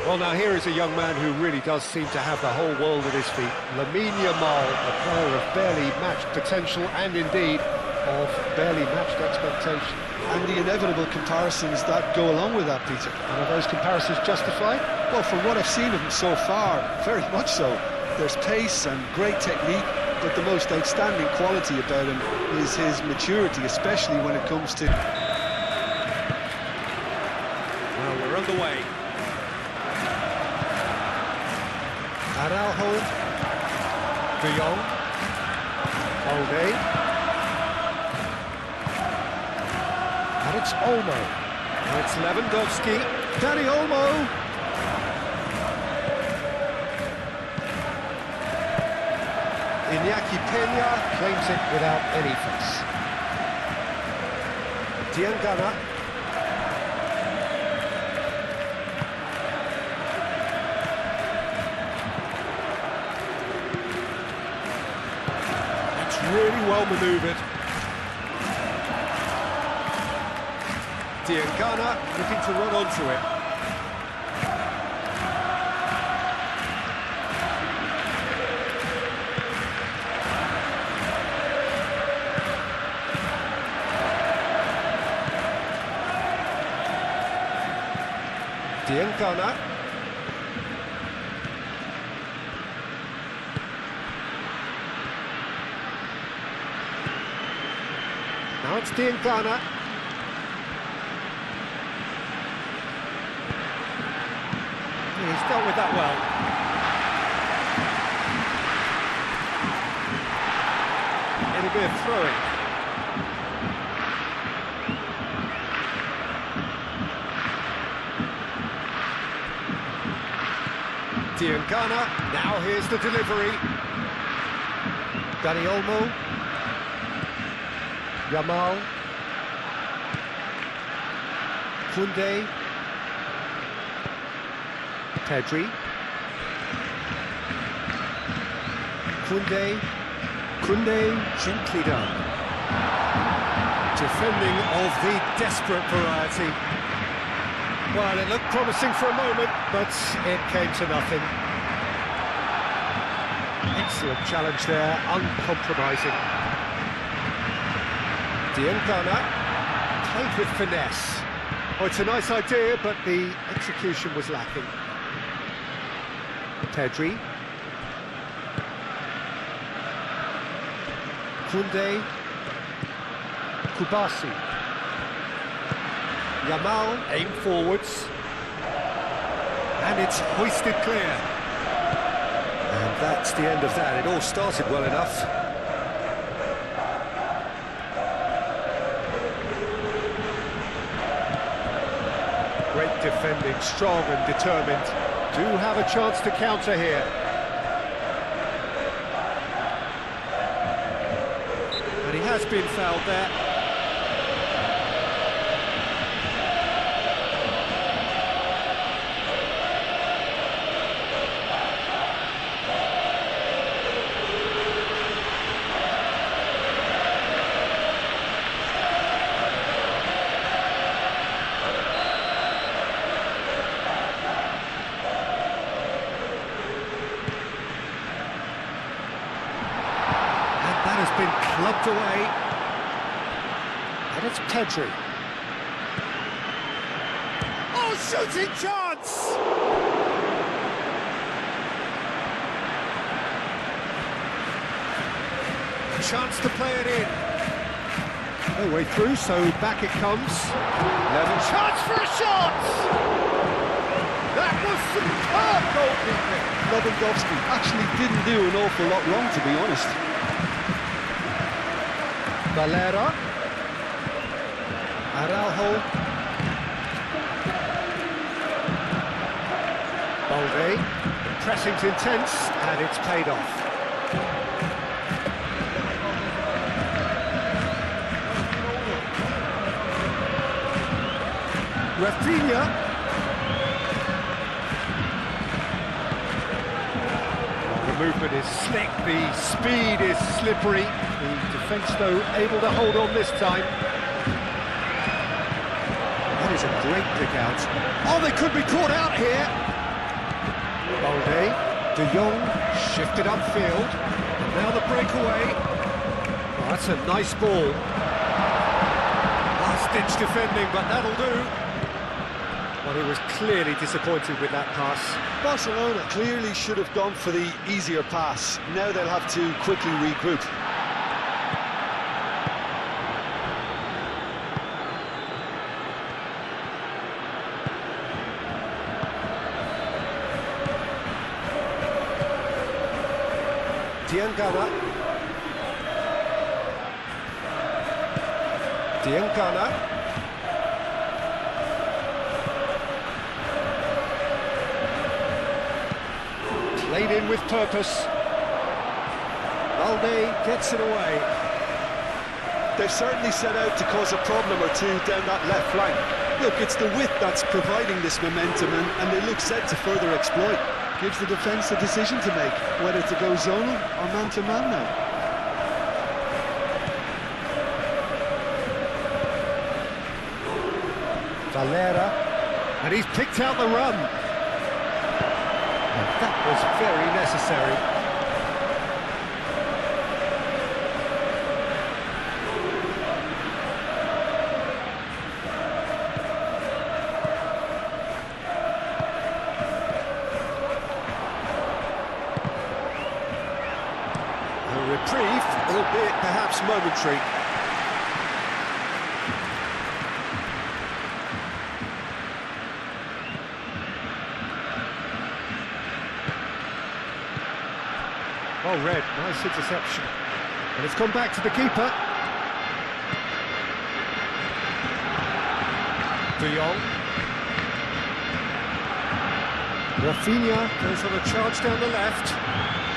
Well, now here is a young man who really does seem to have the whole world at his feet. Lamine Yamal, a player of barely matched potential and indeed of barely matched expectation. And the inevitable comparisons that go along with that, Peter. And are those comparisons justified? Well, from what I've seen of him so far, very much so. There's pace and great technique, but the most outstanding quality about him is his maturity, especially when it comes to... Well, we're underway. Araujo, De Jong, Balde, and it's Olmo. And it's Lewandowski, Dani Olmo. Iñaki Peña claims it without any fuss. Diangana. Really well manoeuvred. Diangana looking to run onto it. Diangana. Now it's Diangana. He's dealt with that well. It'll be a throw-in. Diangana, now here's the delivery. Dani Olmo. Yamal, Koundé, Pedri, Koundé, gently done. Defending of the desperate variety. Well, it looked promising for a moment, but it came to nothing. Excellent challenge there, uncompromising. Diangana, played with finesse. Oh, it's a nice idea, but the execution was lacking. Pedri. Koundé. Kubasi. Yamal, aim forwards. And it's hoisted clear. And that's the end of that. It all started well enough. Great defending, strong and determined. Do have a chance to counter here. And he has been fouled there. Been clubbed away, and it's Pedri. Oh, shooting chance! A chance to play it in. No way through, so back it comes. Level chance for a shot! That was superb goalkeeping. Lewandowski actually didn't do an awful lot wrong, to be honest. Valera, Araujo, Balde, pressing's intense and it's paid off. Rafinha. The movement is slick, the speed is slippery. The defence, though, able to hold on this time. That is a great pick out. Oh, they could be caught out here. Balde, De Jong, shifted upfield, and now the breakaway. Oh, that's a nice ball. Last-ditch defending, but that'll do. Well, he was clearly disappointed with that pass. Barcelona clearly should have gone for the easier pass. Now they'll have to quickly regroup. Diangana. Played in with purpose. Balde gets it away. They've certainly set out to cause a problem or two down that left flank. Look, it's the width that's providing this momentum, and they look set to further exploit. Gives the defence a decision to make, whether to go zonal or man-to-man now. Valera, and he's picked out the run. And that was very necessary. A reprieve, albeit perhaps momentary. Oh, red, nice interception. And it's gone back to the keeper. De Jong. Rafinha goes on a charge down the left.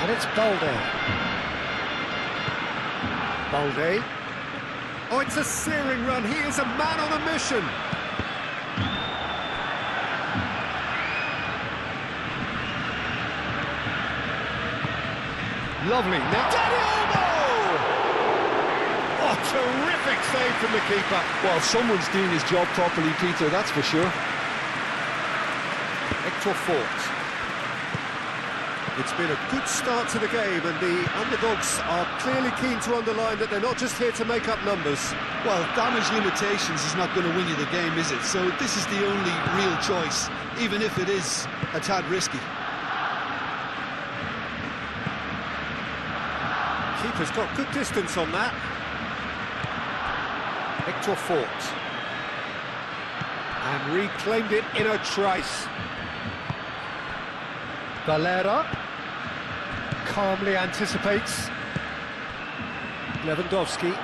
And it's Balde. Balde. Oh, it's a searing run. He is a man on a mission. Lovely. Now, oh, terrific save from the keeper. Well, someone's doing his job properly, Peter, that's for sure. Hector Fort. It's been a good start to the game, and the underdogs are clearly keen to underline that they're not just here to make up numbers. Well, damage limitations is not going to win you the game, is it? So this is the only real choice, even if it is a tad risky. Keeper's got good distance on that. Hector Fort. And reclaimed it in a trice. Valera calmly anticipates. Lewandowski.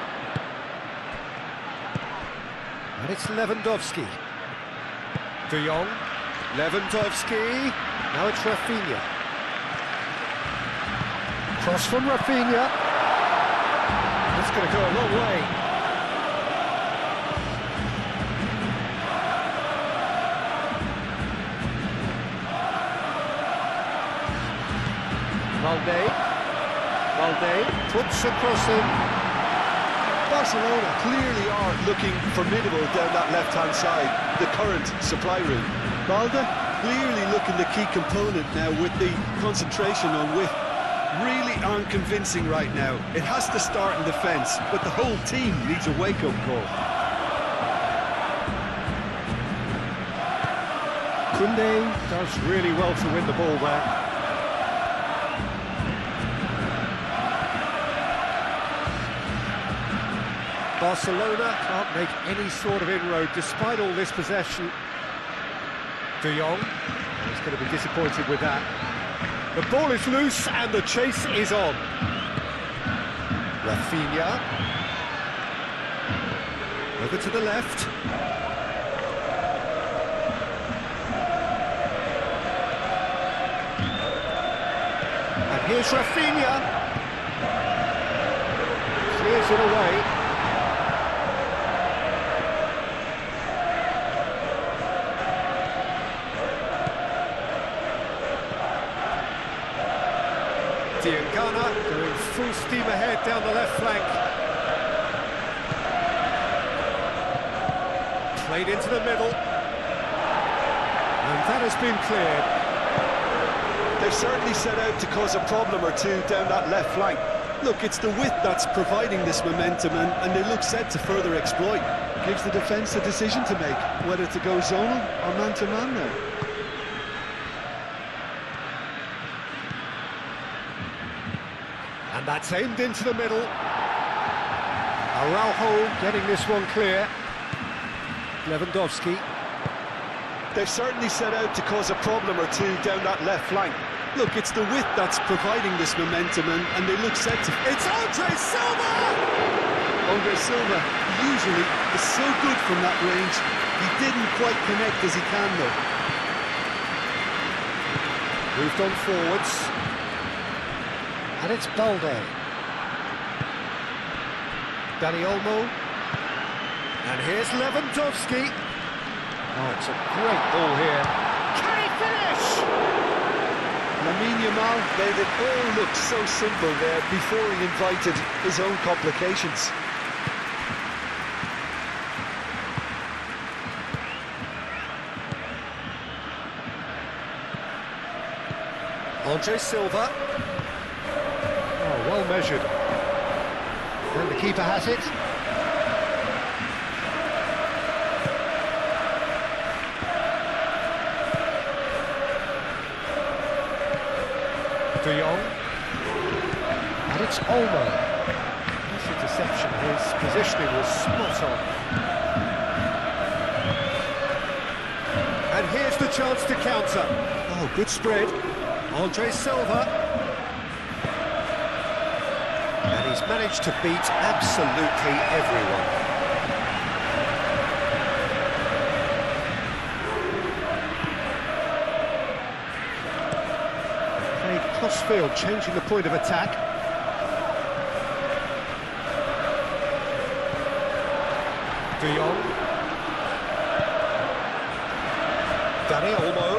And it's Lewandowski. De Jong. Lewandowski. Now it's Rafinha. Cross from Rafinha. That's going to go a long way. Balde puts a cross in. Barcelona clearly are looking formidable down that left-hand side, the current supply route. Balde clearly looking the key component now with the concentration on width. Really aren't convincing right now. It has to start in defence, but the whole team needs a wake-up call. Koundé does really well to win the ball there. Barcelona can't make any sort of inroad despite all this possession. De Jong, he's going to be disappointed with that. The ball is loose and the chase is on. Rafinha. Over to the left. And here's Rafinha. Clears it away. Diangana going full steam ahead down the left flank. Played into the middle. And that has been cleared. They've certainly set out to cause a problem or two down that left flank. Look, it's the width that's providing this momentum, and they look set to further exploit. Gives the defence a decision to make, whether to go zonal or man-to-man now. And that's aimed into the middle. Araujo getting this one clear. Lewandowski. They've certainly set out to cause a problem or two down that left flank. Look, it's the width that's providing this momentum, and they look set to... It's Andre Silva! Andre Silva usually is so good from that range. He didn't quite connect as he can, though. Moved on forwards. And it's Balde. Dani Olmo. And here's Lewandowski. Oh, it's a great ball here. Can he finish? Lamine Yamal made it all look so simple there before he invited his own complications. Andre Silva. Oh, well measured. And the keeper has it. De Jong. And it's Olmo. This interception, his positioning was spot on. And here's the chance to counter. Oh, good spread. Andre Silva. And he's managed to beat absolutely everyone. Crossfield changing the point of attack. De Jong. Dani Olmo.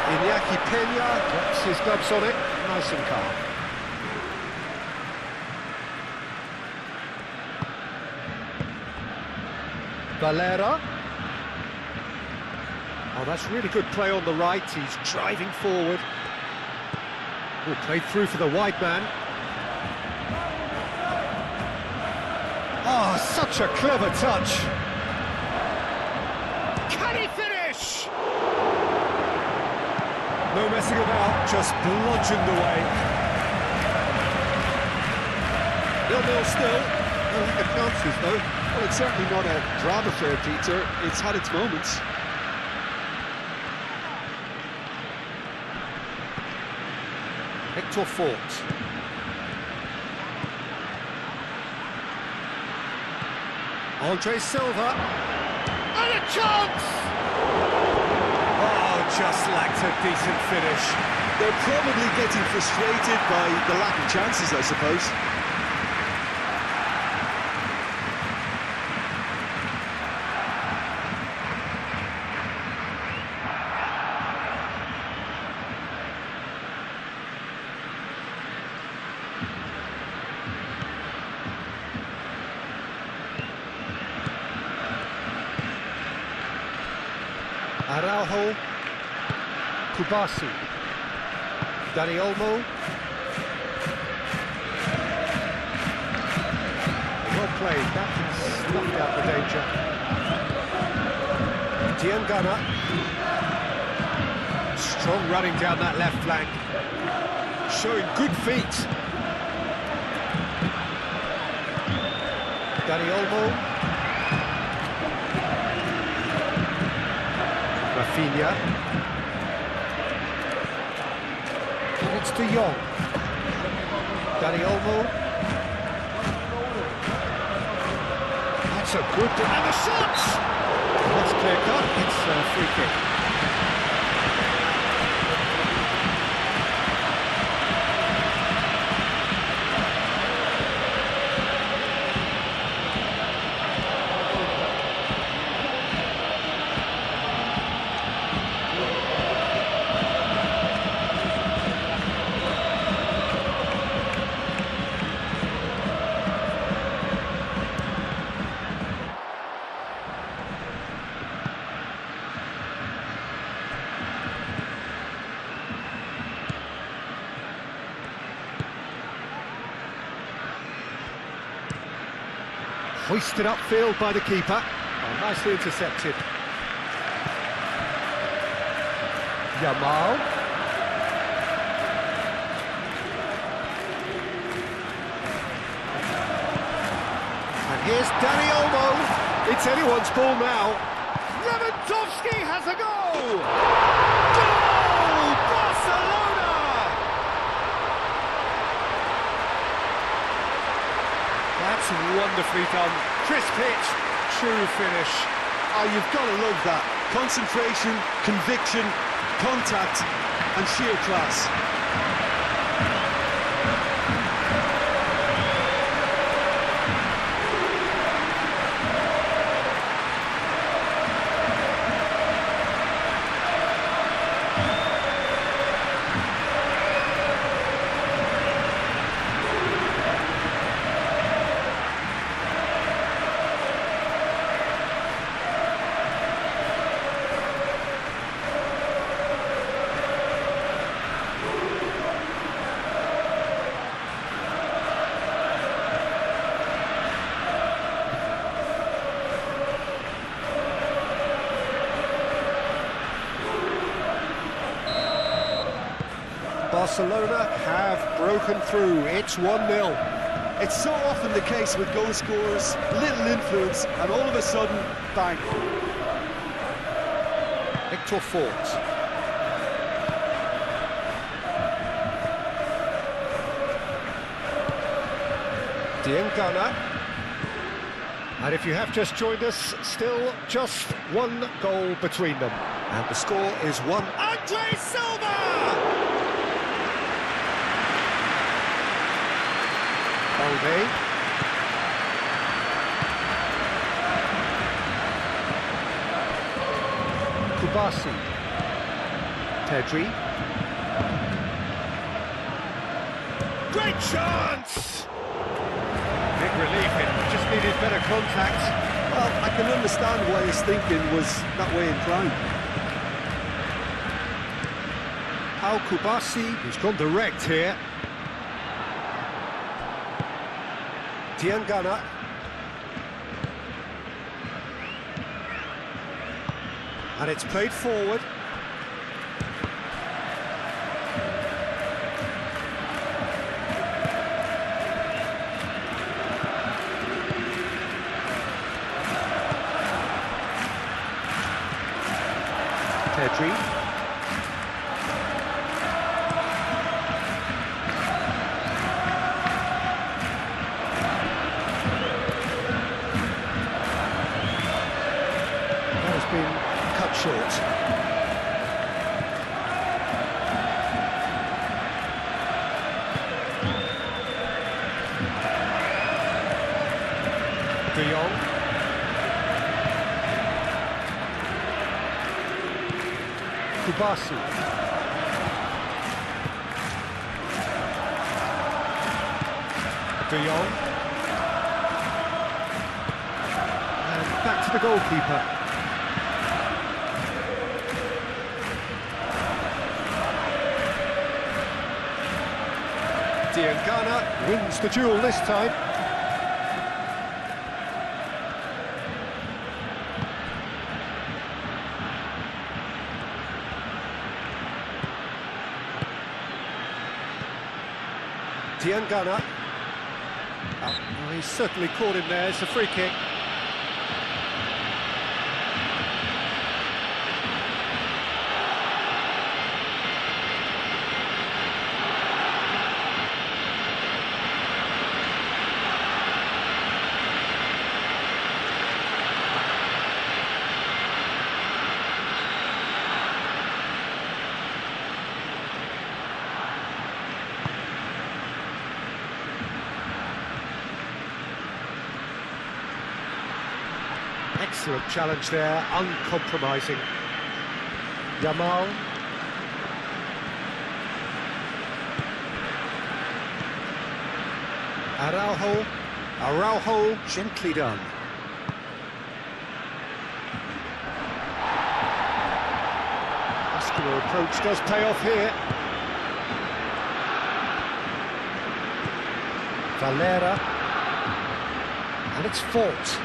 Iñaki Peña gets his gloves on it, nice and calm. Valera. Oh, that's really good play on the right. He's driving forward. Oh, played through for the wide man. Oh, such a clever touch. Can he finish? No messing about, just bludgeoned away. 0-0 still. No lack of chances, though. Well, it's certainly not a drab affair, Peter. It's had its moments. Hector Fort. Andre Silva. And a chance! Oh, just lacked a decent finish. They're probably getting frustrated by the lack of chances, I suppose. Araujo, Kubasi, Dani Olmo. Well played, that snuffed out the danger. Diangana. Strong running down that left flank. Showing good feet. Dani Olmo. Rafinha. And it's De Jong. Dani Olmo. That's a good... And the shot! That's clear cut. It's a free kick. Hoisted upfield by the keeper. Oh, nicely intercepted. Yamal. And here's Dani Olmo. It's anyone's ball now. Lewandowski has a goal! Goal! Barcelona! That's wonderfully done. Crisp hit, true finish. Oh, you've got to love that. Concentration, conviction, contact and sheer class. Barcelona have broken through. It's 1-0. It's so often the case with goal scorers, little influence, and all of a sudden, bang. Victor Fort. Diangana. And if you have just joined us, still just one goal between them. And the score is 1. Andre Silva! Olde. Kubasi. Pedri. Great chance! Big relief, it just needed better contact. Well, I can understand why his thinking was that way inclined. Al Kubasi, who's gone direct here. Diangana. And it's played forward. Pedri. Been cut short. De Jong. Kubasi. De Jong. And back to the goalkeeper. Diangana wins the duel this time. Diangana. Oh, he's certainly caught him there. It's a free kick. Excellent challenge there, uncompromising. Yamal. Araujo, gently done. Muscular approach does pay off here. Valera. And it's fault.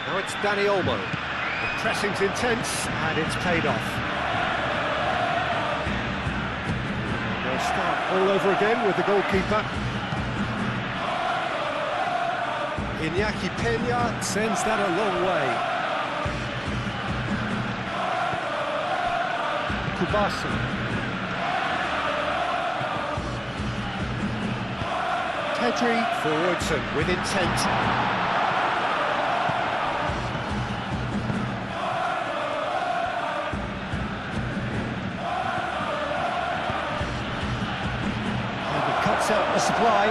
Now it's Dani Olmo. The pressing's intense, and it's paid off. They'll start all over again with the goalkeeper. Iñaki Peña sends that a long way. Kubasu. Pedri forwards and with intent. Out the supply.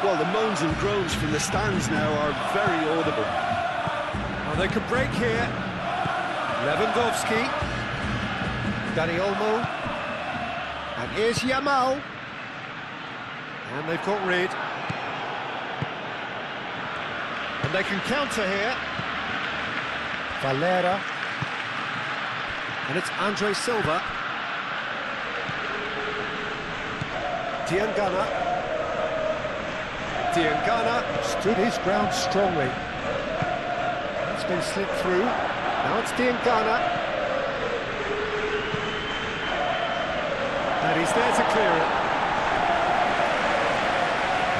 Well, the moans and groans from the stands now are very audible. Oh, they could break here. Lewandowski. Dani Olmo. And here's Yamal. And they've got rid. And they can counter here. Valera. And it's Andre Silva. Diangana stood his ground strongly. That's been slipped through. Now it's Diangana. And he's there to clear it.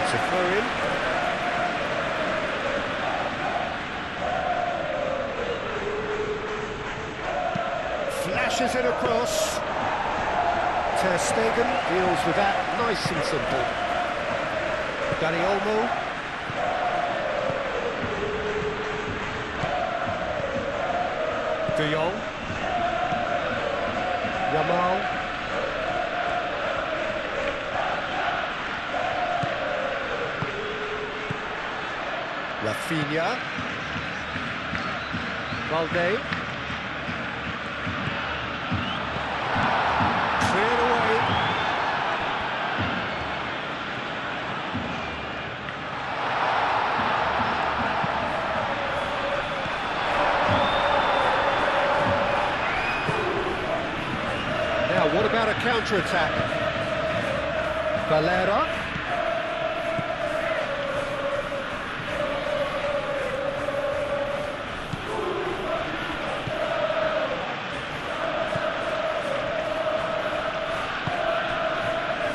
It's a throw-in. Flashes it across. Ter Stegen deals with that nice and simple. Dani Olmo. De Jong. Yamal. Rafinha. Valde. What about a counter-attack? Valera.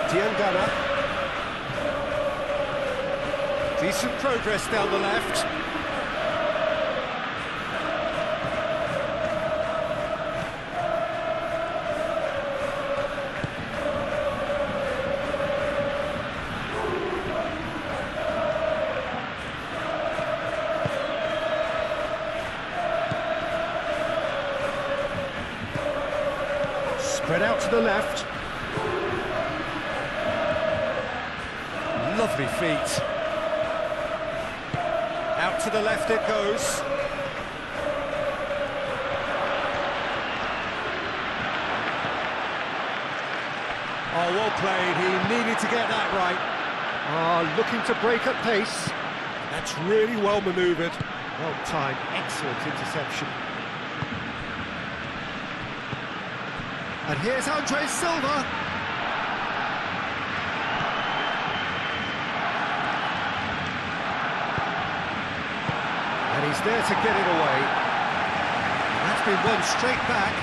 Diangana. Decent progress down the left. Spread out to the left. Lovely feet. Out to the left it goes. Oh, well played. He needed to get that right. Looking to break at pace. That's really well manoeuvred. Well timed. Excellent interception. And here's Andre Silva. And he's there to get it away. That's been won straight back.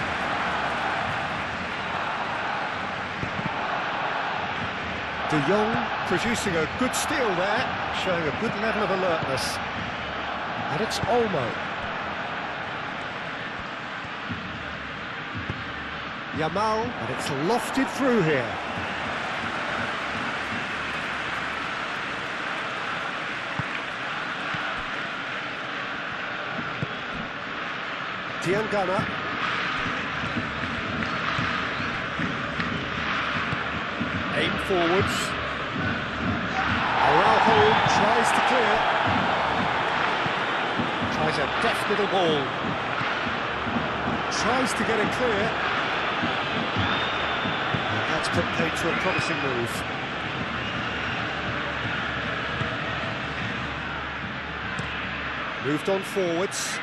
De Jong producing a good steal there, showing a good level of alertness. And it's Olmo. Yamal, and it's lofted through here. Diangana. Aim forwards. Araujo tries to clear. Tries a deft little ball. Tries to get it clear. And that's put paid to a promising move. Moved on forwards.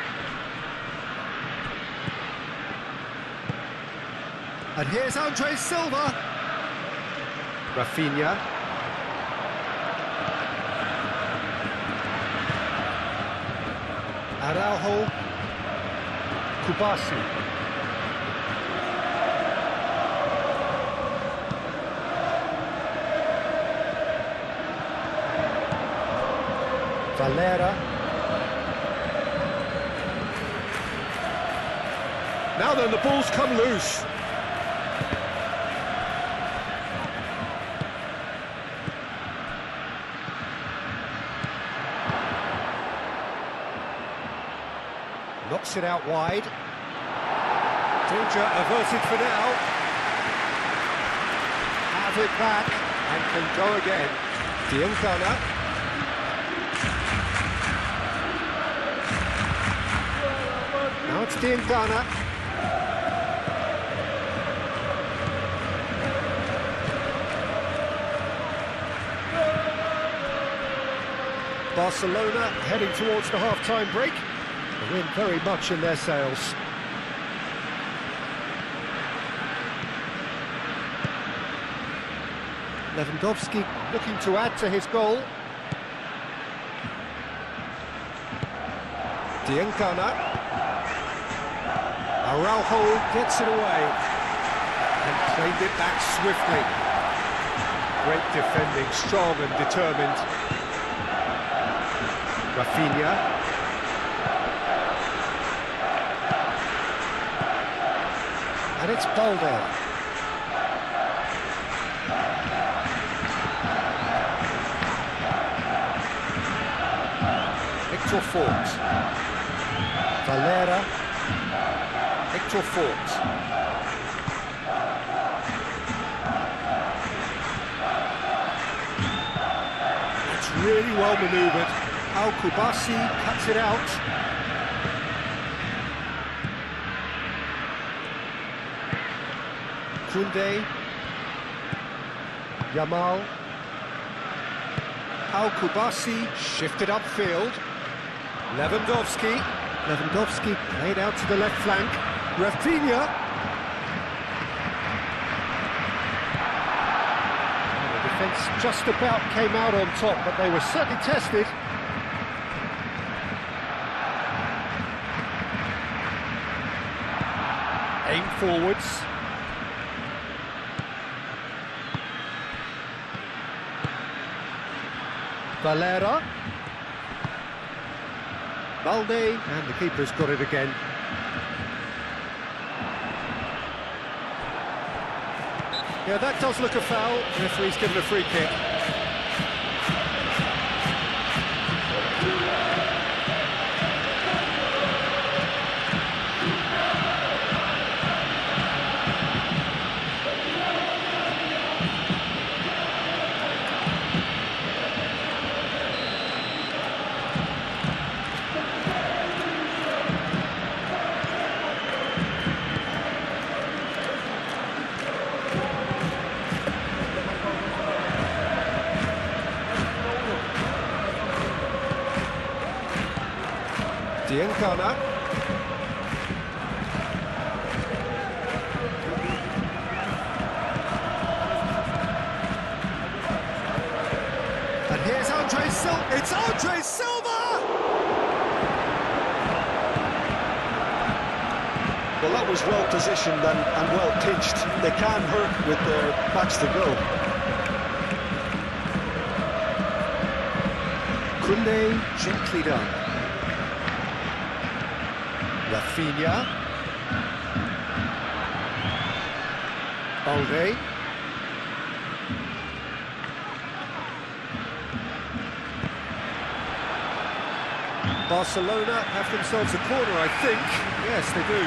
And here's Andre Silva. Rafinha. Araujo. Kubasi. Valera. Now then, the ball's come loose. Knocks it out wide. Danger averted for now. Have it back and can go again. Diangana. Now it's Diangana. Barcelona heading towards the half-time break. The wind very much in their sails. Lewandowski looking to add to his goal. Diangana. Araujo gets it away and played it back swiftly. Great defending, strong and determined. Rafinha. And it's Balde. Victor Fort. Valera. Victor Fort. That's really well manoeuvred. Kubasi cuts it out. Koundé. Yamal. Kubasi shifted upfield. Lewandowski played out to the left flank. Rafinha. The defence just about came out on top, but they were certainly tested. Aim forwards. Valera. Balde, and the keeper's got it again. Yeah, that does look a foul. The referee's given a free kick. Diangana. And here's Andre Silva. It's Andre Silva! Well, that was well positioned and well pitched. They can hurt with their backs to go. Koundé, gently done. Rafinha. Balde. Barcelona have themselves a corner, I think. Yes, they do.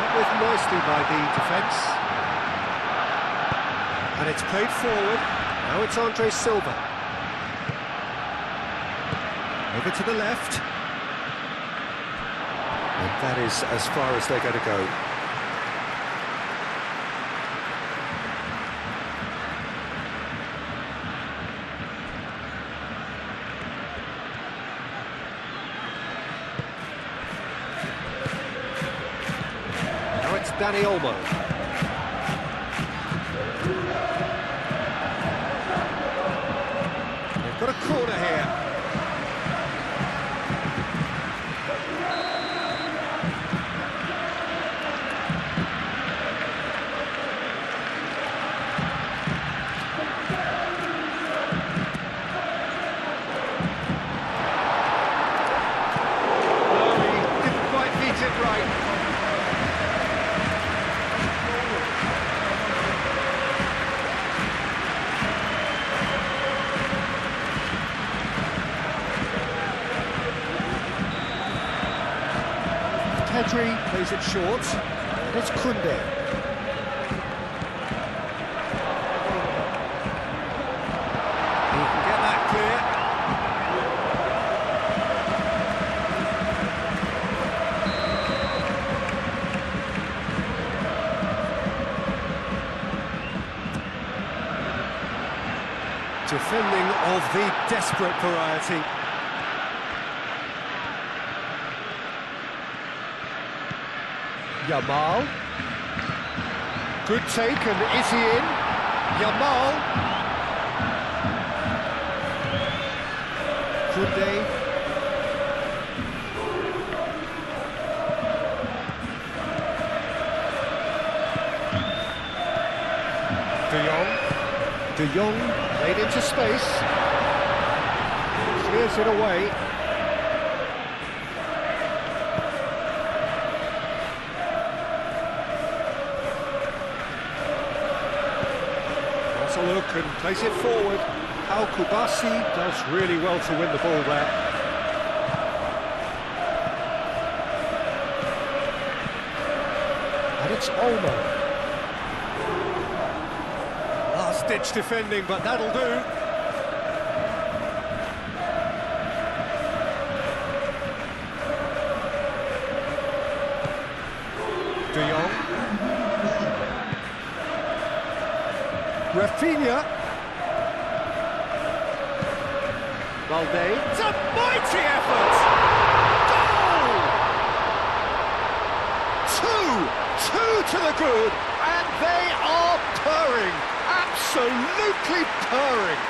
Dealt with nicely by the defence. And it's played forward. Now it's Andre Silva. Over to the left. And that is as far as they're going to go. Now it's Dani Olmo. They've got a corner here. Pedri plays it short, and it's Koundé. He can get that clear. Defending of the desperate variety. Yamal. Good take, and is he in? Yamal. Koundé. De Jong played into space. Clears it away. A look and plays it forward. Al Kubasi does really well to win the ball there. And it's Olmo. Last-ditch defending, but that'll do. De Jong. Rafinha. Valde. It's a mighty effort! Goal! Two to the good, and they are purring. Absolutely purring.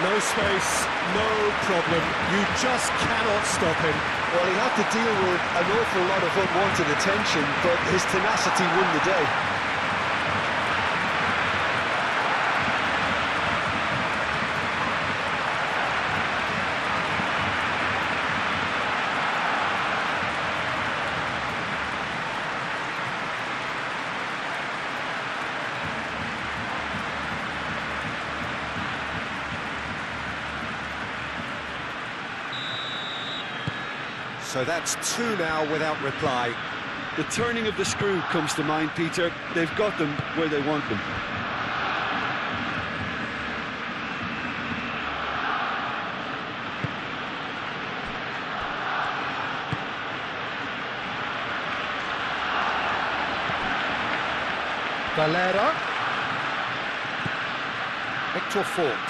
No space, no problem. You just cannot stop him. Well, he had to deal with an awful lot of unwanted attention, but his tenacity won the day. So that's two now without reply. The turning of the screw comes to mind, Peter. They've got them where they want them. Valera. Victor Fort.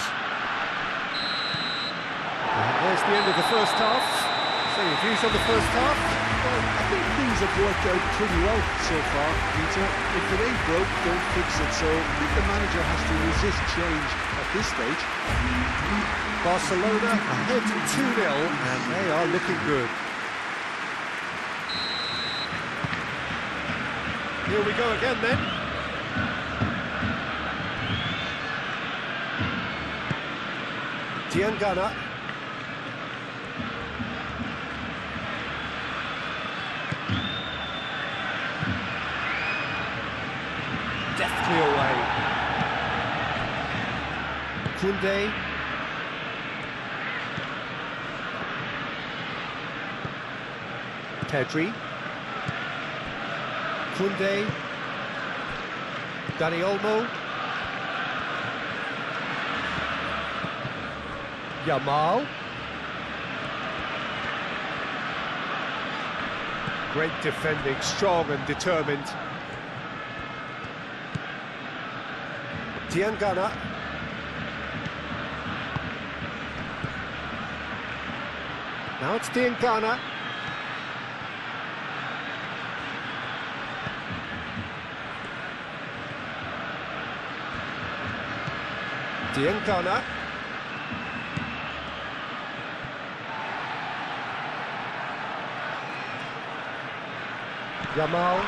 And there's the end of the first half. So your views on the first half? Well, I think things have worked out pretty well so far, Peter. If it ain't broke, don't fix it. So I think the manager has to resist change at this stage. Barcelona ahead 2-0, and they are looking good. Here we go again then. Diangana. Deftly away. Koundé. Pedri. Koundé. Dani Olmo. Yamal. Great defending, strong and determined. Diangana. Now it's Diangana. Diangana. Yamal.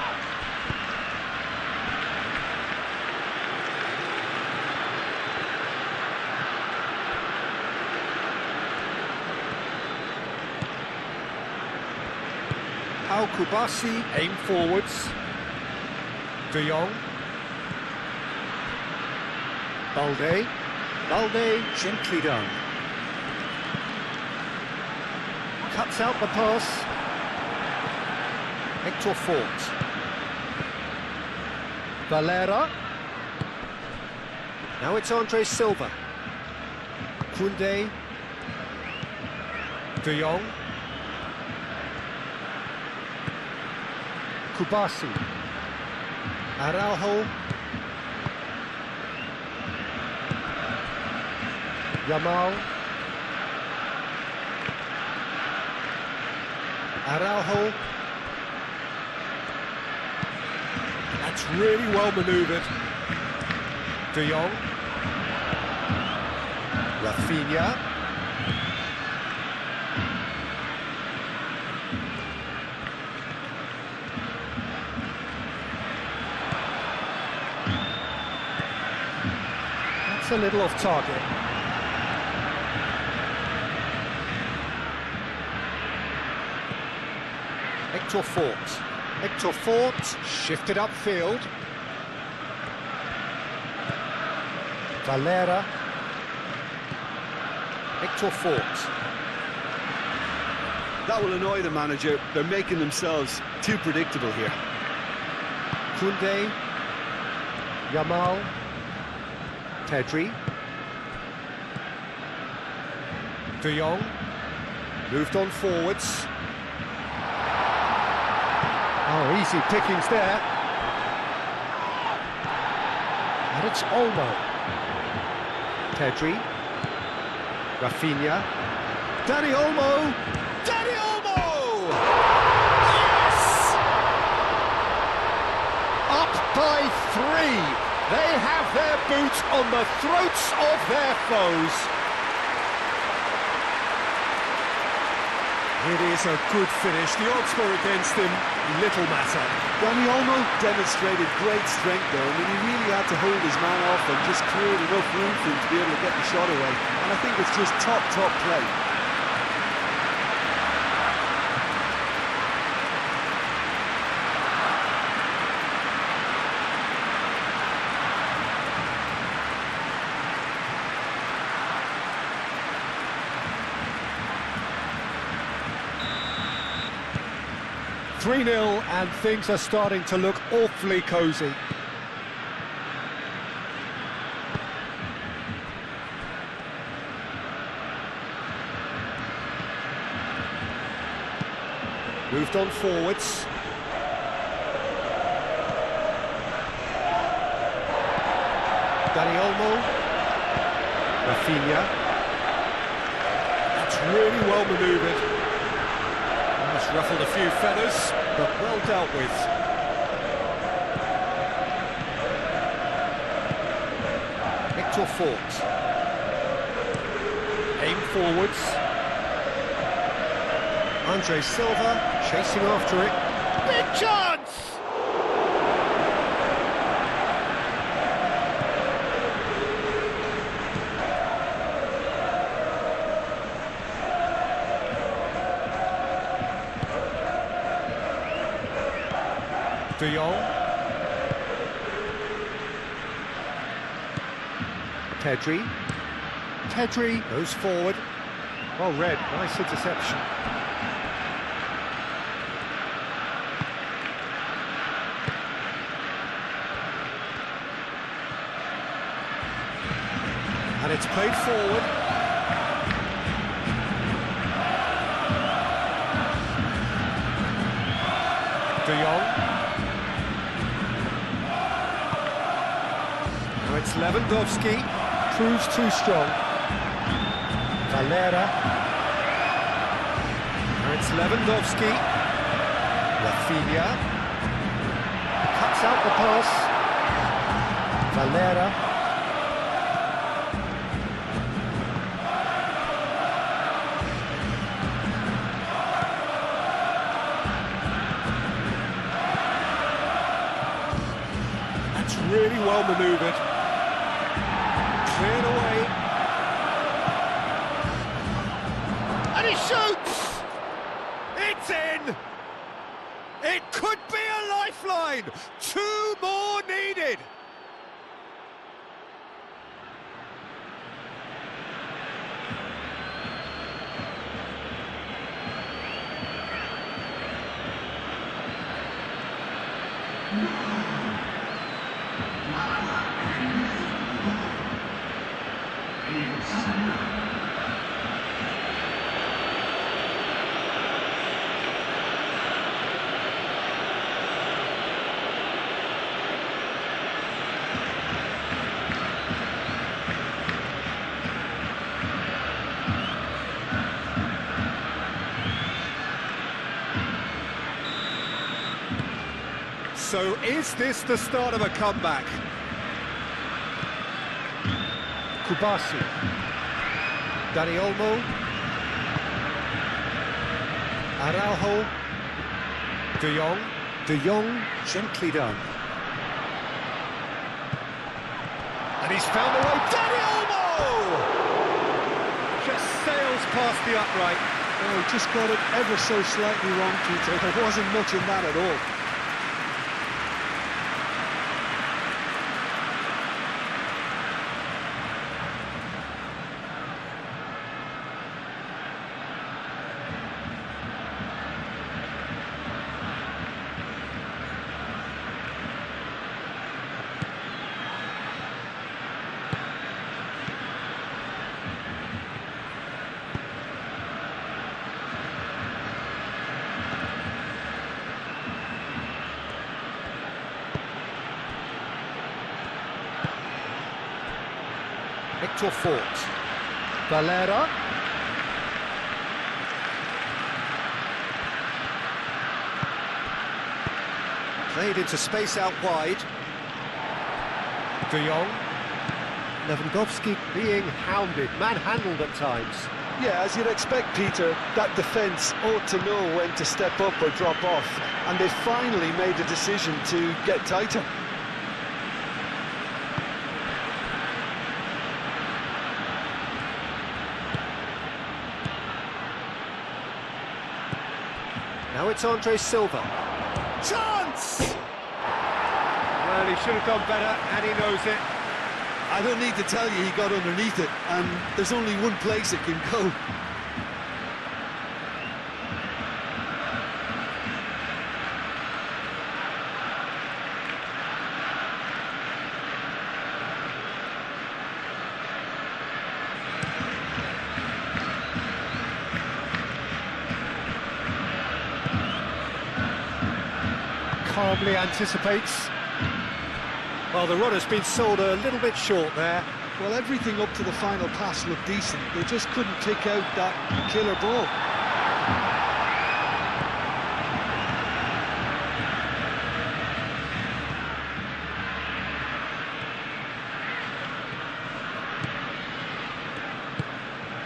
Al-Kubasi, aim forwards. De Jong. Balde. Balde, gently done. Cuts out the pass. Hector Fort. Valera. Now it's Andre Silva. Koundé. De Jong. Kubasi. Araujo. Yamal. Araujo. That's really well manoeuvred. De Jong. Rafinha. That's a little off target. Hector Fort. Hector Fort shifted upfield. Valera. Hector Fort. That will annoy the manager. They're making themselves too predictable here. Koundé. Yamal. Pedri. De Jong. Moved on forwards. Oh, easy pickings there. And it's Olmo. Pedri. Rafinha. Dani Olmo. Dani Olmo! Yes! Up by 3. They have their boot on the throats of their foes. It is a good finish. The odds were against him. Little matter. Dani Olmo demonstrated great strength there. I mean, he really had to hold his man off and just create enough room for him to be able to get the shot away. And I think it's just top play. .3-0 and things are starting to look awfully cosy. Moved on forwards. Dani Olmo. Rafinha. That's really well manoeuvred. Almost ruffled a few feathers, but well dealt with. Hector Fort. Aim forwards. Andre Silva chasing after it. Big chance! De Jong. Pedri. Pedri goes forward. Well read, nice interception. it's played forward. De Jong. Now it's Lewandowski. Proves too strong. Valera. Now it's Lewandowski. Rafinha. Cuts out the pass. Valera. That's really well manoeuvred. Cleared away. And he shoots! It's in! It could be a lifeline! 2 more needed! So is this the start of a comeback? Kubasi. Dani Olmo. Araujo. De Jong. De Jong, gently done. And he's found a way. Dani Olmo! Just sails past the upright. Oh, he just got it ever so slightly wrong, Peter. There wasn't much in that at all. Victor Fort. Valera. Played into space out wide. De Jong. Lewandowski being hounded, manhandled at times. Yeah, as you'd expect, Peter, that defence ought to know when to step up or drop off, and they finally made a decision to get tighter. Now it's Andre Silva. Chance! Well, he should have done better, and he knows it. I don't need to tell you he got underneath it, and there's only one place it can go. Calmly anticipates. Well, the run has been sold a little bit short there. Well, everything up to the final pass looked decent. They just couldn't pick out that killer ball.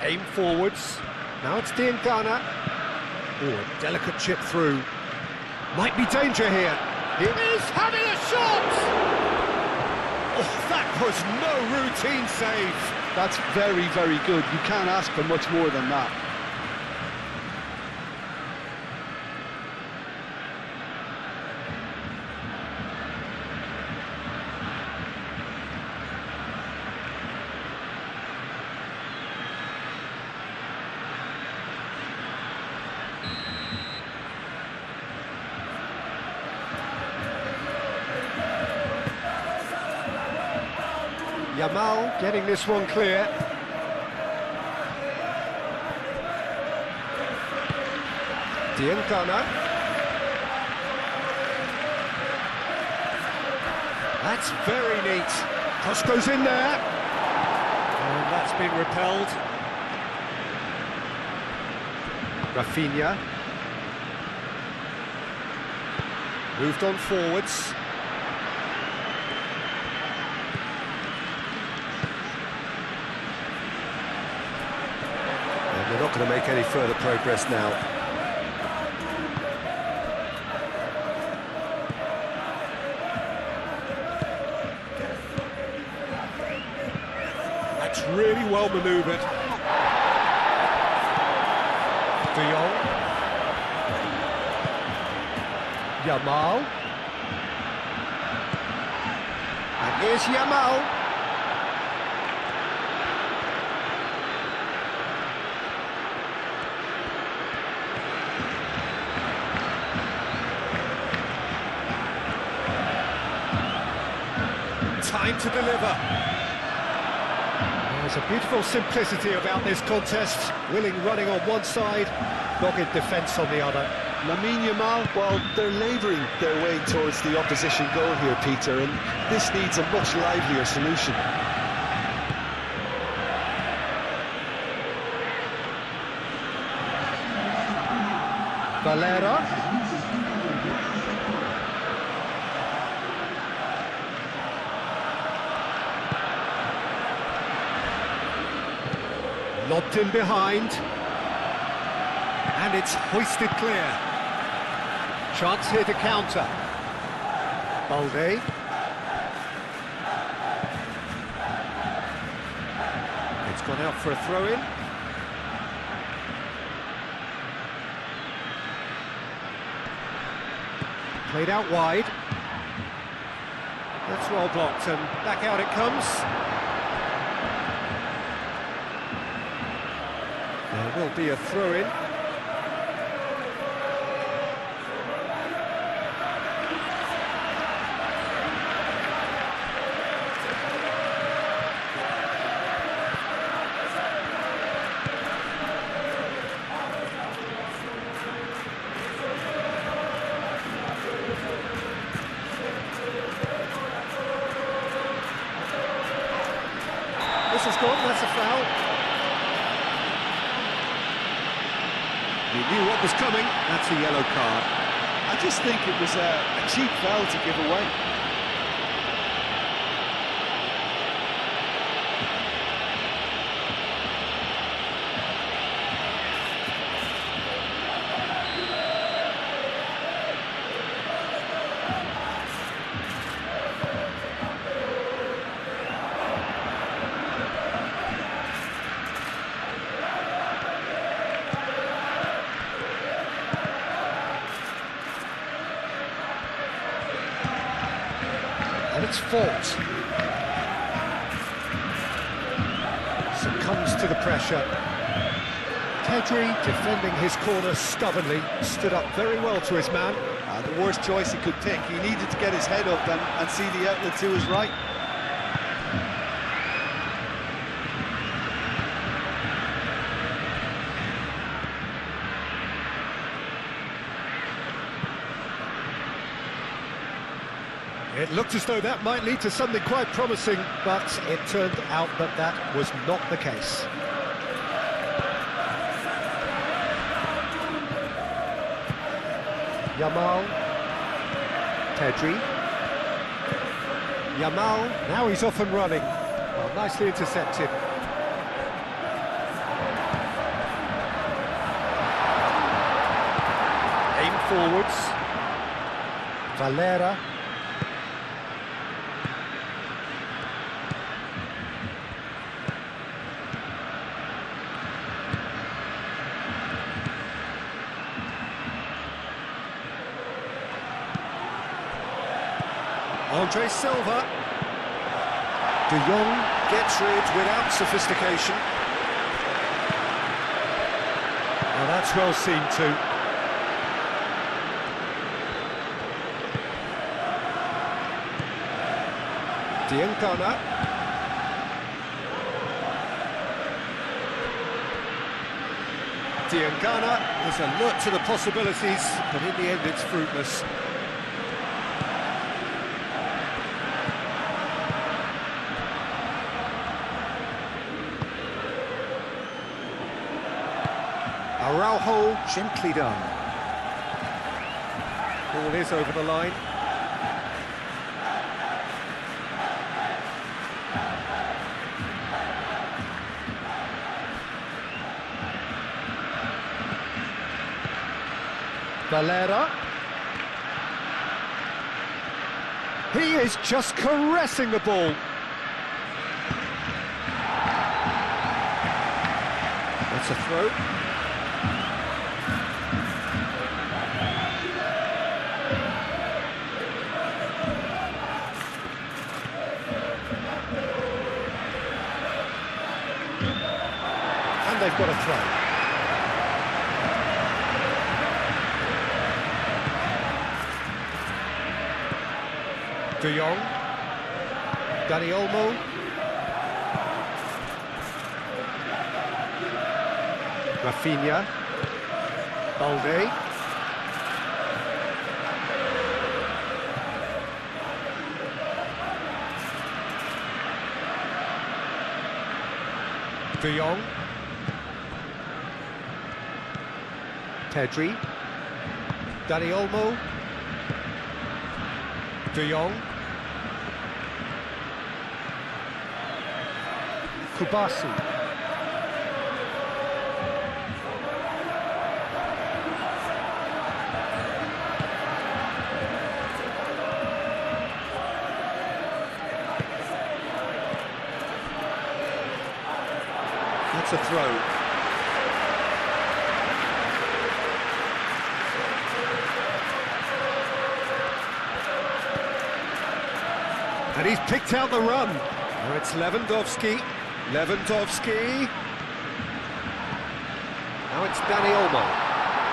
Aim forwards. Now it's Diangana. Oh, a delicate chip through. Might be danger here. He is having a shot! Oh, that was no routine save. That's very, very good. You can't ask for much more than that. Yamal getting this one clear. Diengana. That's very neat. Cross goes in there. And that's been repelled. Rafinha. Moved on forwards. And they're not going to make any further progress now. That's really well manoeuvred. De Jong. Yamal. And here's Yamal. Time to deliver. There's a beautiful simplicity about this contest. Willing running on one side, dogged defence on the other. Lamine Yamal, well, they're labouring their way towards the opposition goal here, Peter, and this needs a much livelier solution. Valera. Lobbed in behind. And it's hoisted clear. Chance here to counter. Balde. It's gone out for a throw-in. Played out wide. That's well blocked, and back out it comes. There will be a throw-in. This is gone, that's a foul. He knew what was coming, that's a yellow card. I just think it was a cheap foul to give away. And it's fault. Succumbs to the pressure. Pedri, defending his corner stubbornly, stood up very well to his man. The worst choice he could pick. He needed to get his head up and see the outlet to his right. It looked as though that might lead to something quite promising, but it turned out that that was not the case. Yamal. Pedri. Yamal, now he's off and running. Well, nicely intercepted. Aim forwards. Valera. Andre Silva. De Jong gets rid without sophistication. Well, that's well seen too. Diengana. Diangana is alert to the possibilities, but in the end it's fruitless. Araujo, gently done. Ball is over the line. Valera. He is just caressing the ball. That's a throw. And they've got a throw. De Jong, Dani Olmo, Rafinha, Balde, De Jong, Pedri, Dani Olmo, De Jong, Kubasi. That's a throw. And he's picked out the run. Now it's Lewandowski. Lewandowski. Now it's Dani Olmo.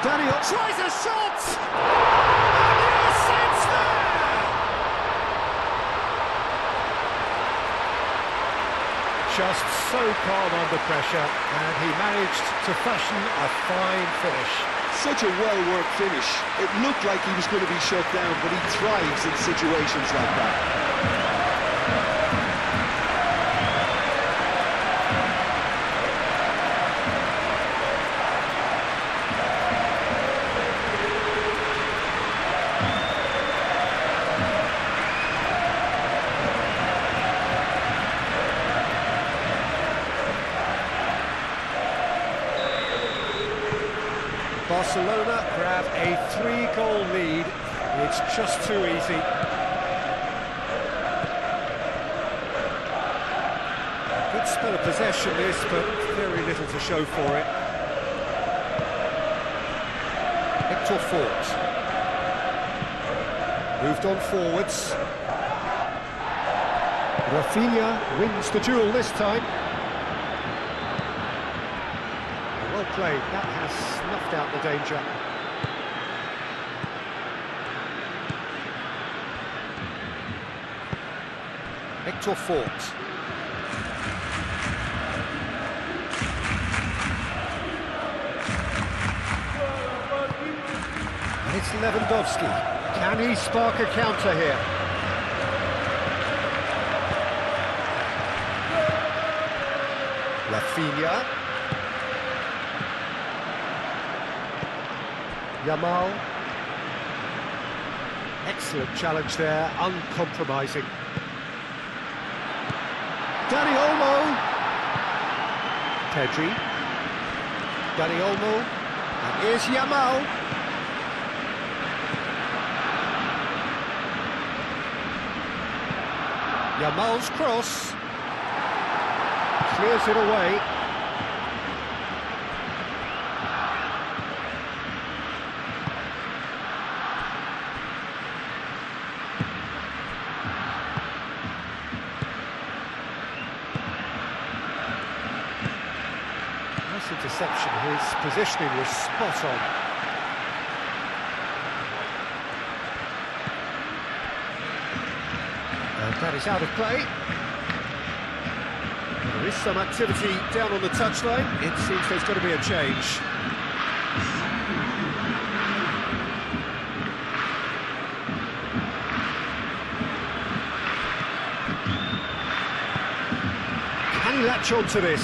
Dani Olmo tries a shot! And yes, it's there! Just so calm under pressure, and he managed to fashion a fine finish. Such a well-worked finish. It looked like he was going to be shut down, but he thrives in situations like that. Barcelona grab a 3-goal lead. It's just too easy. Good spell of possession this, but very little to show for it. Hector Fort. Moved on forwards. Rafinha wins the duel this time. Well played, that has snuffed out the danger. Hector Fort. And it's Lewandowski. Can he spark a counter here? Rafinha. Yamal. Excellent challenge there, uncompromising. Dani Olmo. Pedri. Dani Olmo. And here's Yamal. Yamal's cross. Clears it away. Nice interception. His positioning was spot on. And that is out of play. There is some activity down on the touchline. It seems there's got to be a change. latch onto this.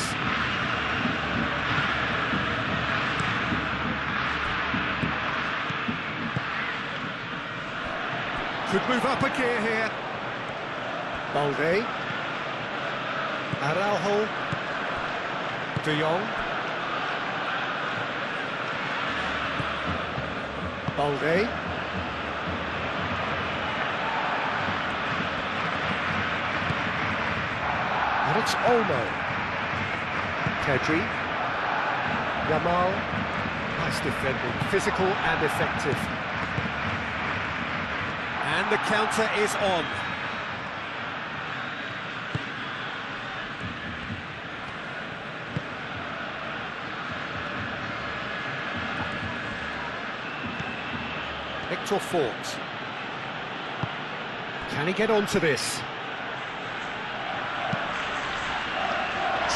Could move up a gear here. Balde. Araujo. De Jong. Balde. And it's Olmo. Pedri. Yamal. Nice defending, physical and effective. And the counter is on. Victor Fort. Can he get onto this?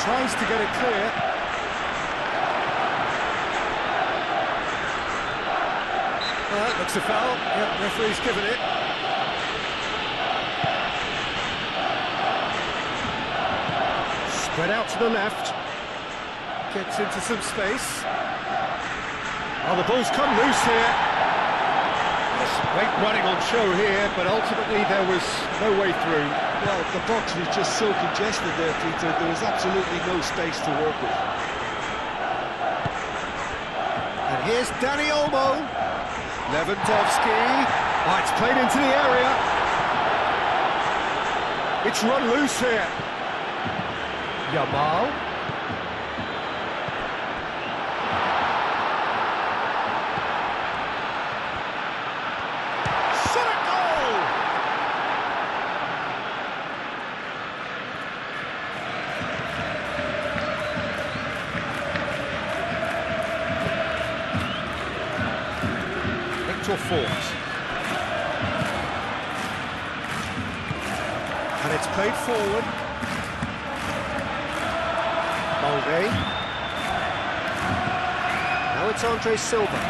Tries to get it clear. Looks a foul. Yep, referee's given it. Spread out to the left. Gets into some space. Oh, the ball's come loose here. Great running on show here, but ultimately there was no way through. Well, the box was just so congested there, Peter. There was absolutely no space to work with. And here's Dani Olmo. Lewandowski. Oh, it's played into the area. It's run loose here. Yamal. Fort. And it's played forward. Balde. Now it's Andre Silva.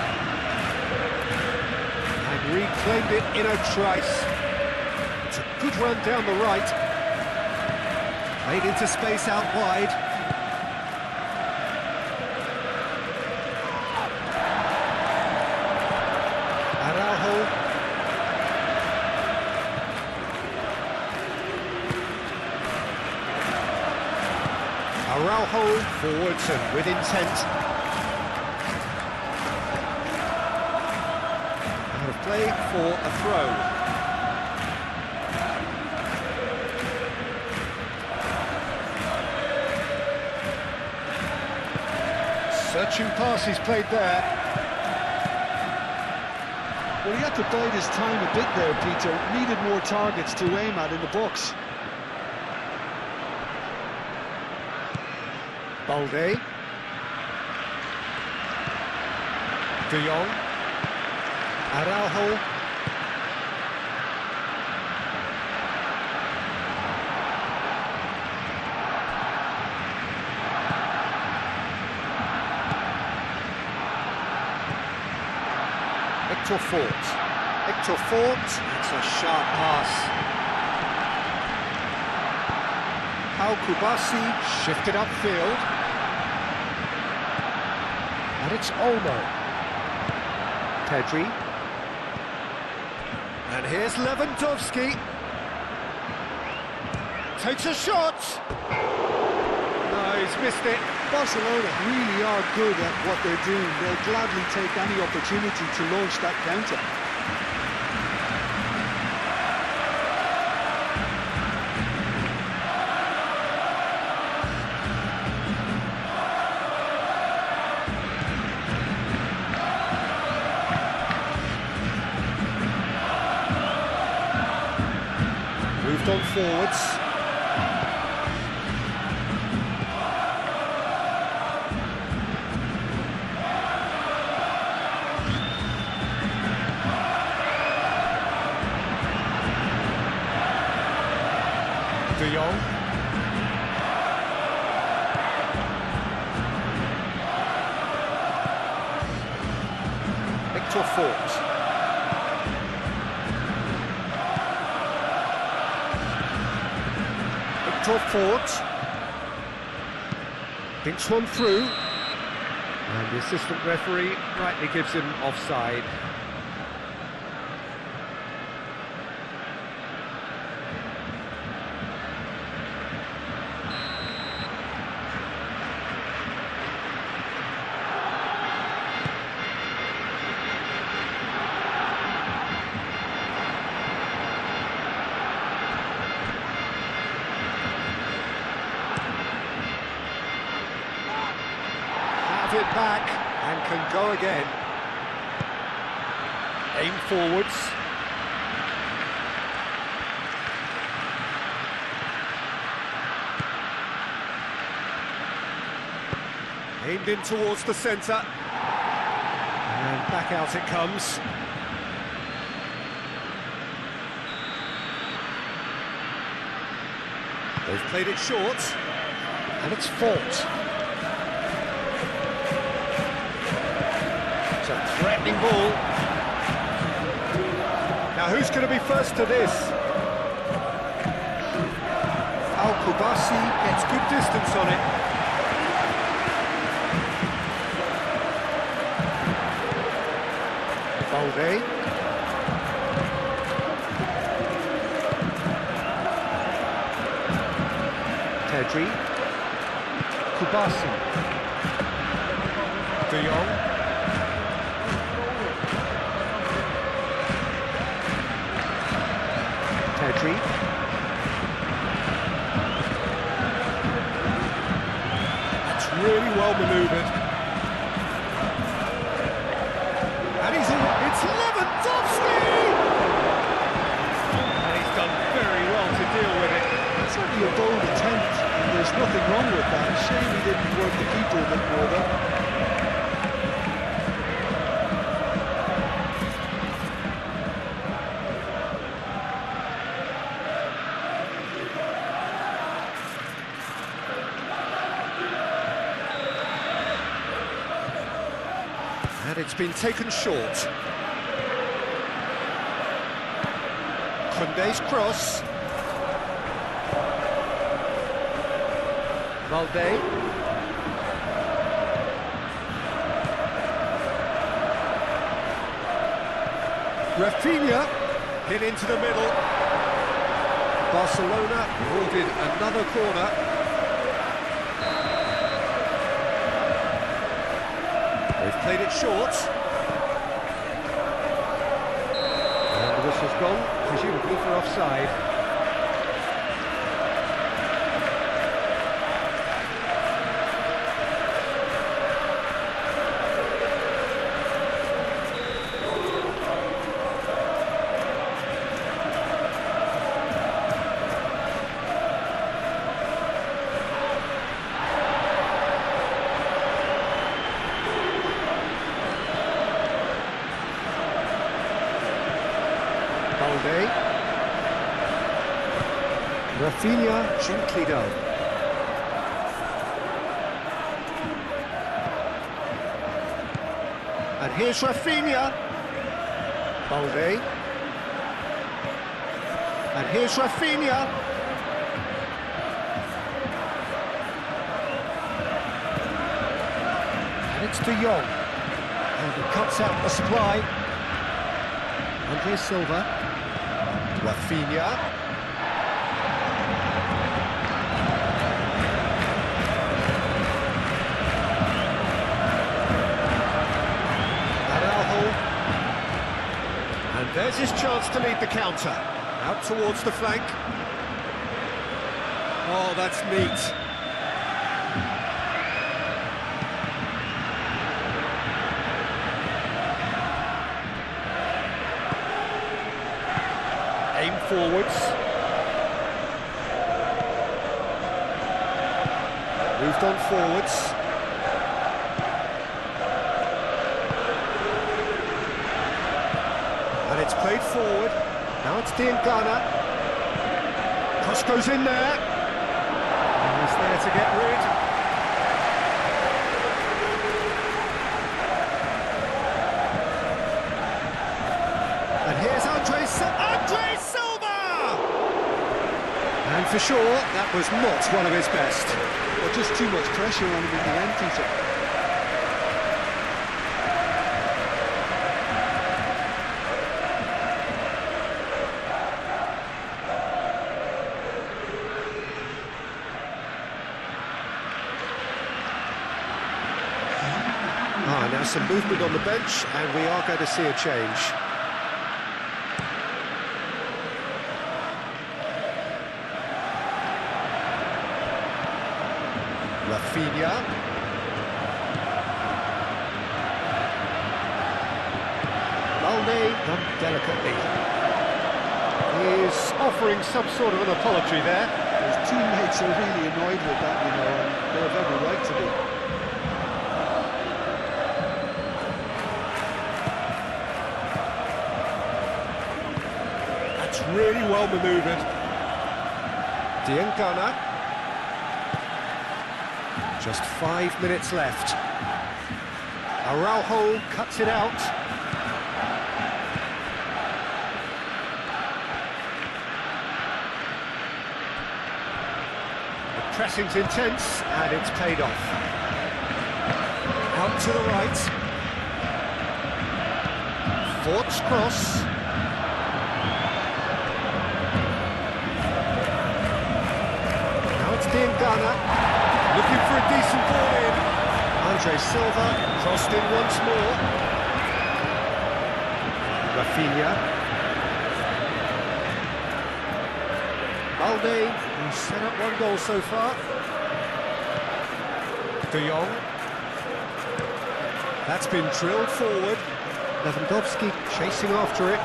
And reclaimed it in a trice. It's a good run down the right. Played into space out wide. Araujo forwards and with intent. Out of play for a throw. Searching pass he's played there. Well, he had to bide his time a bit there, Peter. Needed more targets to aim at in the box. Balde. De Jong. Araujo. Victor Fort. Victor Fort. It's a sharp pass. Al Kubasi shifted upfield. And it's Olmo. Pedri. And here's Lewandowski. Takes a shot. No, he's missed it. Barcelona really are good at what they're doing. They'll gladly take any opportunity to launch that counter. Moved on forwards. De Jong. Victor Fort. Victor Fort. Thinks one through. And the assistant referee rightly gives him offside. It back and can go again. Aim forwards. Aimed in towards the centre. And back out it comes. They've played it short. And it's fault. A threatening ball. Now who's going to be first to this? Al-Kubasi gets good distance on it. Balde. Tedri. Kubasi. De Jong. Tedri. That's really well manoeuvred. And it's Lewandowski! And he's done very well to deal with it. It's certainly a bold attempt, and there's nothing wrong with that. Shame he didn't work the keeper a bit more though. And it's been taken short. Koundé's cross. Balde. Rafinha hit into the middle. Barcelona ruled another corner. They've played it short. And the whistle's gone, presumably for offside. Rafinha gently down. And here's Rafinha. Balde. And here's Rafinha. And it's De Jong. And he cuts out the supply. Andre Silva. Rafinha. And there's his chance to lead the counter. Out towards the flank. Oh, that's neat. Aim forwards. Moved on forwards. And it's played forward. Now it's Diangana. Cross goes in there. And he's there to get rid. And here's Andre Silva! And for sure, that was not one of his best. But just too much pressure on him in the end, Peter. Now some movement on the bench, and we are going to see a change. Rafinha. Malne done delicately. He is offering some sort of an apology there. His teammates are really annoyed with that, you know, and they have every right to be. Really well manoeuvred. Diangana. Just 5 minutes left. Araujo cuts it out. The pressing's intense, and it's paid off. Out to the right. Fort's cross. Diangana, looking for a decent ball in. Andre Silva, crossed in once more. Rafinha. Balde, who's set up one goal so far. De Jong. That's been drilled forward. Lewandowski chasing after it.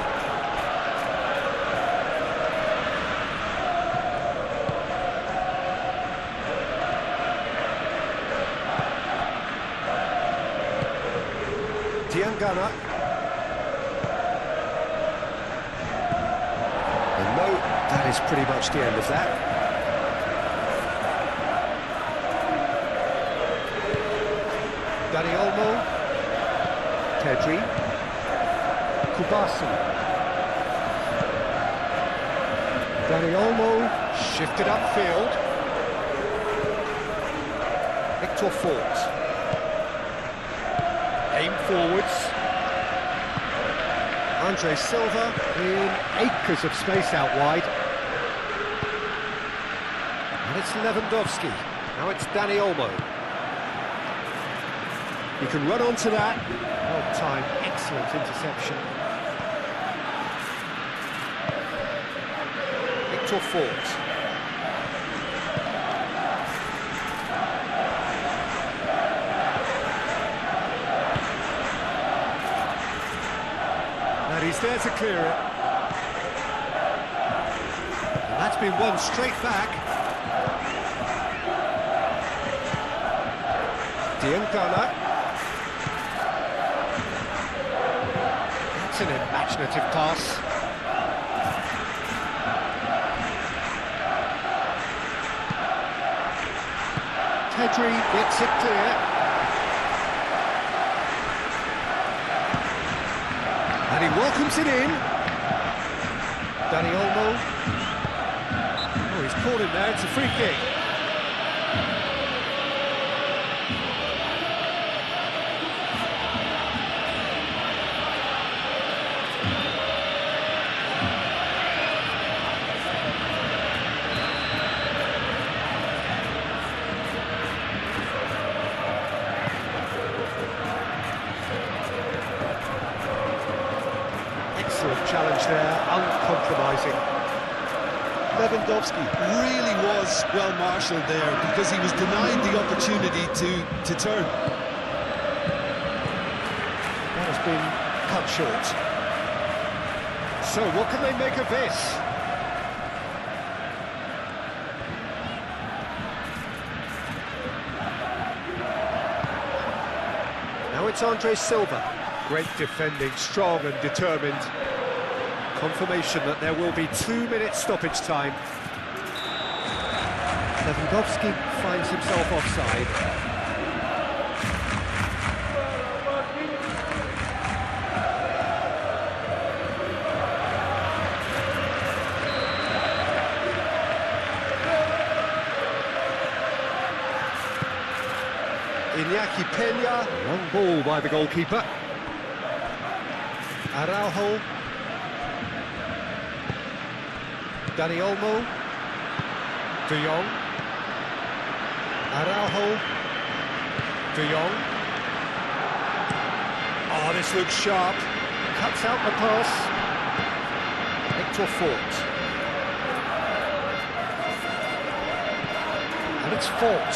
Diangana. And no, that is pretty much the end of that. Dani Olmo. Pedri. Kubasu. Dani Olmo shifted upfield. Victor Fort. Aim forwards. Andre Silva in acres of space out wide. And it's Lewandowski. Now it's Dani Olmo. He can run onto that. Well timed, excellent interception. Victor Fort. He's there to clear it. And that's been won straight back. Diangana. That's an imaginative pass. Pedri gets it clear. And he welcomes it in. Dani Olmo. Oh, he's caught him there, it's a free kick. Challenge there, uncompromising. Lewandowski really was well marshalled there because he was denied the opportunity to turn. That has been cut short. So what can they make of this? Now it's Andre Silva. Great defending, strong and determined. Confirmation that there will be 2 minutes stoppage time. Lewandowski finds himself offside. Iñaki Peña. Long ball by the goalkeeper. Araujo. Dani Olmo. De Jong. Araujo. De Jong. Oh, this looks sharp. Cuts out the pass. Hector Fort. And it's Fort.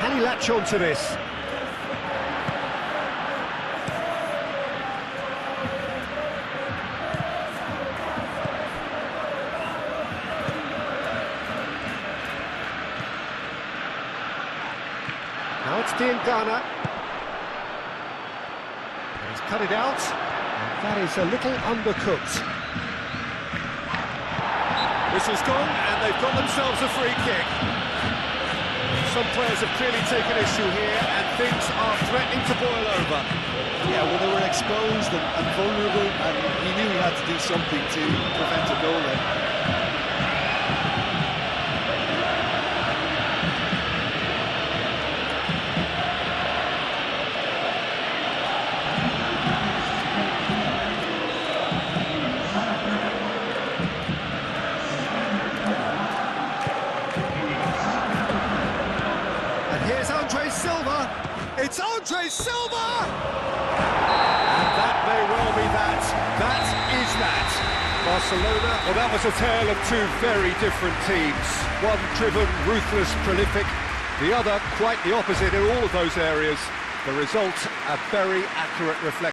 Can he latch on to this? Now it's Diangana. And he's cut it out. And that is a little undercooked. Whistle's gone, and they've got themselves a free kick. Some players have clearly taken issue here, and things are threatening to boil over. Yeah, well, they were exposed and vulnerable, and he knew he had to do something to prevent a goal then. Here's Andre Silva. It's Andre Silva! And that may well be that. That is that. Barcelona, well, that was a tale of two very different teams. One driven, ruthless, prolific. The other quite the opposite in all of those areas. The result, a very accurate reflection.